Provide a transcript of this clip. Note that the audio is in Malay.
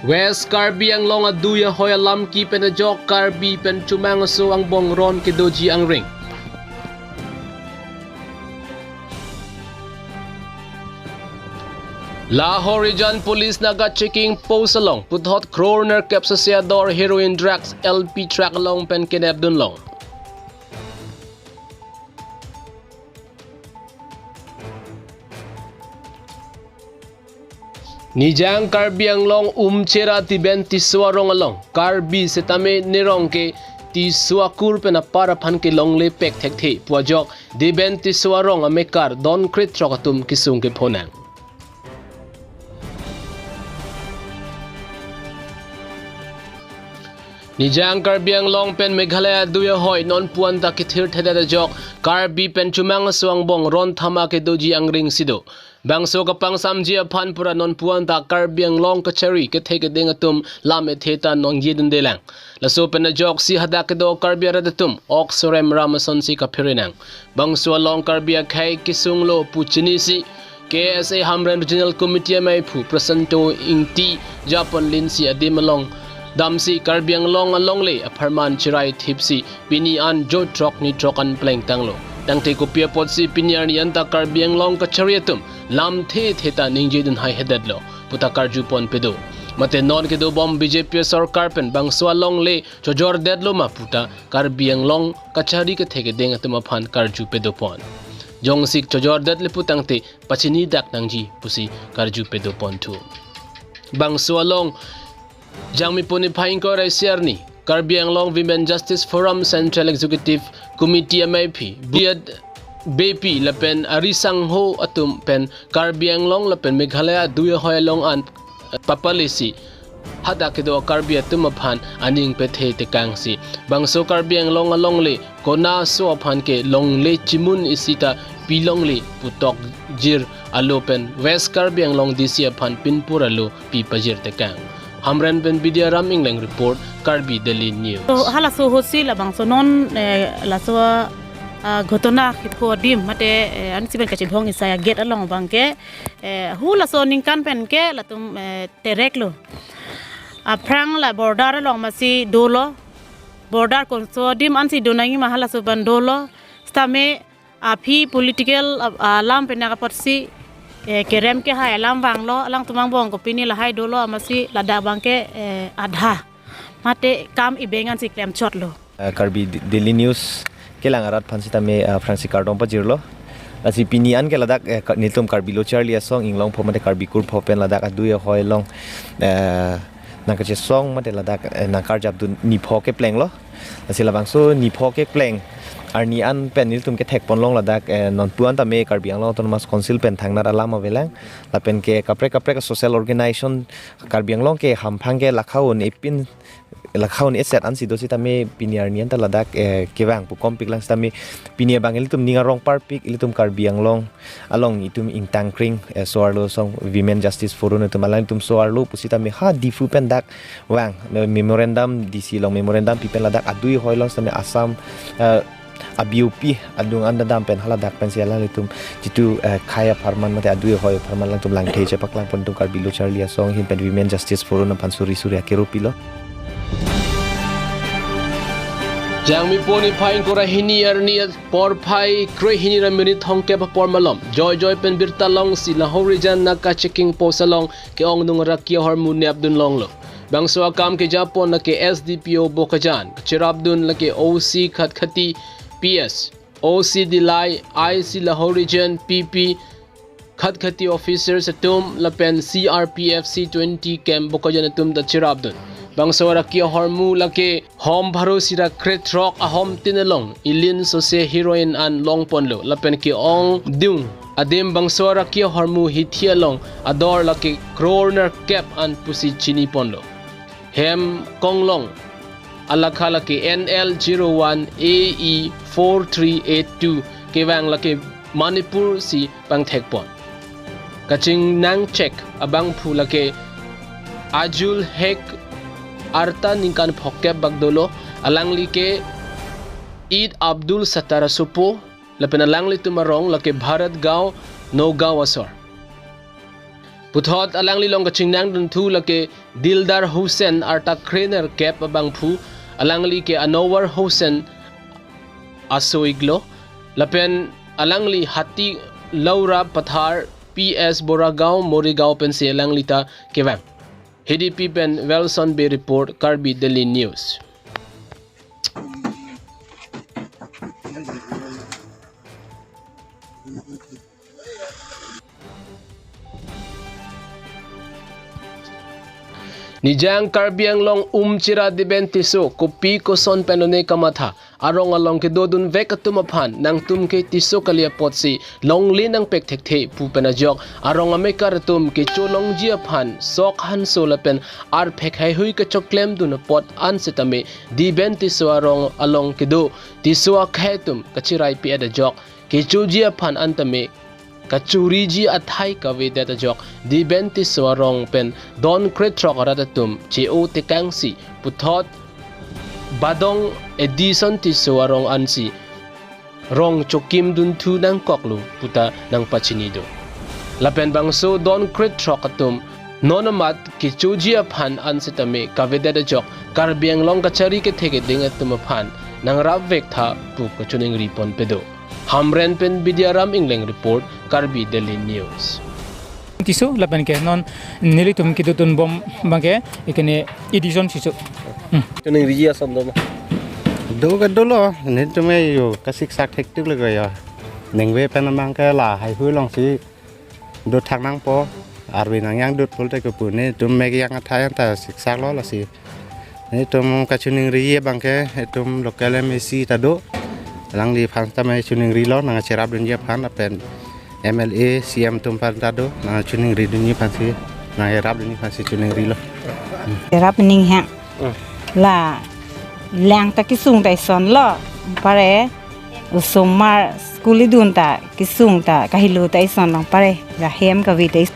West Karbi ang long aduya hoy alam ki penajok Karbi pen chumang so ang bong ron kidoji ang ring. Lahore region police naga checking post along puthot coroner kep sa Seador heroin drugs LP track along pen kinep dun long. Nijang Karbi ang long umchera tiben tiswarong along Karbi setame nirong ke tiswakur pena para phan ke long le pek thek the puajok diben tiswarong amekar don krit trokatum kisung ke phonang. Nijang Karbi ang long pen Meghalaya duya hoy non puan ta kithir theda jok Karbi pen chumang suang bong ron thama ke doji ang ring sido. Bangso kapang samjia phan pura non puan ta Karbi ang long kachari ke theke ding atum lame theta nong yedun delang. Laso pen jok si hada ke do Karbi radatum ok sorem ramason si kapirinang. Bangso long Karbi khai kisung lo puchini si KSA Hamran Regional Committee mai phu prasanto ingti Japan linsi ademalong damsi Karbi ang long along le aparman chirai thipsi pini an jo trok ni trokan pleng tanglo tangte ko pia pot si piniar ni anta Karbi ang long kachariatum lam the theta ningjidun hai hedadlo puta karju pon pedo mate non ke do bom BJP sarkar pen bangswa long le chojor dedlo ma puta Karbi ang long kachari ke theke deng atuma phan karju pedo pon jongsik chojor dedle putangte pachini dak nangji pusi karju pedo pon tu bangswa long Jangmi puni phaing ko raisiarni Karbi ang long Women Justice Forum Central Executive Committee MIP biad BP lapen arisang ho atum pen Karbi ang long lapen Meghalaya duya hoy long an papalisi hada kedo Karbi atum aphan aning pethe te kangsi bangso Karbi ang long along le kona so aphan ke long le chimun isita pilong le putok jir alopen West Karbi ang long disi aphan pinpur alo pi pajir te kang Hamran Ben Vidya Raming Lang report Karbi Daily News. So hala so hosi labang so non la so ghotona kit ko dim mate an siben kachil hong isaya get along bangke hu la so ningkan pen ke la tum terek lo aprang la border along masi dolo border kon so dim an si donangi mahala so ban dolo stame api political lam pen ka potsi kerem ke hai alam bang lo alang tumang bong ko pini la hai dolo amasi lada bangke adha mate kam ibengan si klem chot lo Karbi Daily News kelang arat phansita me Francis Cardon pa jirlo asi pini an ke ladak nitum Karbi lo charlie song inglong phomate Karbi kur phopen ladak aduya hoi long nakache song mate ladak nakar jab du ni pho ke pleng lo asi labang so ni pho ke pleng arni an pen nitum ke thek ponlong ladak non puan ta me Karbi Anglong Autonomous Council pen thangnar alama velang la pen ke kapre ka social organization Karbi Anglong ke hamphang ke lakhaun epin lakhaun eset an sido sita me piniar nian ta ladak kewang pu kompik lang sta me pinia bangel tum ninga rong parpik ilitum Karbi Anglong along itum ingtang kring soarlo song Women Justice Forum tum alang tum soarlo pusita me ha difu pen dak wang memorandum disi long memorandum pipen ladak adui hoilong sta me Assam abiupi adung anda dampen haladak pensiala litum jitu khaya farman mate adui hoy farman lang tum lang theje paklang pontum Karbi lo charlia song him pen Women Justice Forum na pansuri surya keropilo Jangmi poni phaing ko rahini arni por phai kre hini ra minute thongke pa por malom joy pen birta long si Lahore region na ka checking post along ke ong nung rakia hormone abdun long lo bangso akam ke Japon na ke SDPO Bokajan chirabdun la ke OC khatkhati PS OC Dilai IC Lahore region PP khatkhati officers atum lapen CRPF C20 camp Bokajan atum da chirabdun bangso rakia hormu lake hom bharosira kret rock ahom tinelong ilin so se heroin an long ponlo lapen ki ong dung adem bangso rakia hormu hithia long ador lake corner cap an pusi chini ponlo hem konglong alakha lake NL01 AE4382 kewang lake Manipur si pangthek pon kaching nang check abang phu lake Ajul hek arta ningkan phokep bagdolo alangli ke Eid Abdul Satara Supo lapen alangli tumarong lake Bharat Gaon no gaw asor puthot alang li long ka chingnang dun thu lake Dildar Hussein arta trainer cap abang phu alang li ke Anwar Hussein asoiglo lapen alang li hati Laura Pathar PS Boragao Morigao pen se alang lita kewang HDP pen Wilson Bay report Karbi Daily News. Nijang Karbiang long chira di bentiso kopi ko son penone kamatha arong along ke dodun vek atumapan nang tumke tiso kalia potsi long linang pek thekte pu penajok arong amekar tum ke cholong jia phan sok han solapen ar phek hai hui ke choklem dun pot an setame di bentiso arong along ke do tiso khaitum kachirai pi adajok ke chujia phan antame kachuri ji athai kawe data jok di benti swarong pen don kretrok ratatum che o te kangsi puthot badong edison ti swarong ansi rong chokim dun thu nang koklu puta nang pachinido lapen bangso don kretrok atum nonamat kichuji aphan ansitame kawe data jok karbiang long kachari ke thege ding atum aphan nang ravek tha pu kachuning ripon pedo Hamren pen Bidiaram Ingling report Karbi Daily News. Tisu lapan ke non nilitum kitutun bom bangke ikene edison tisu. Chuning rijia somdom. Do ga dolo ne tume yo kasik sak hektik le ya. Nengwe penamang ka la hai hui long si do thang nang po arwi nang yang dut pul te ko pu ne tum me yang athai ta sik sak lo la si. Ne tum ka chuning rijia bangke tum lokal mesi ta do lang di phan ta mai chuning ri lo nang cherap dunia phan apen MLA CM tum phan ta do nang chuning ri dunia phan si nang rap dunia phan si chuning ri lo rap ning ha la lang ta kisung tai son lo pare usumar skuli dun ta kisung ta kahilu tai son long pare ra hem ka vi tai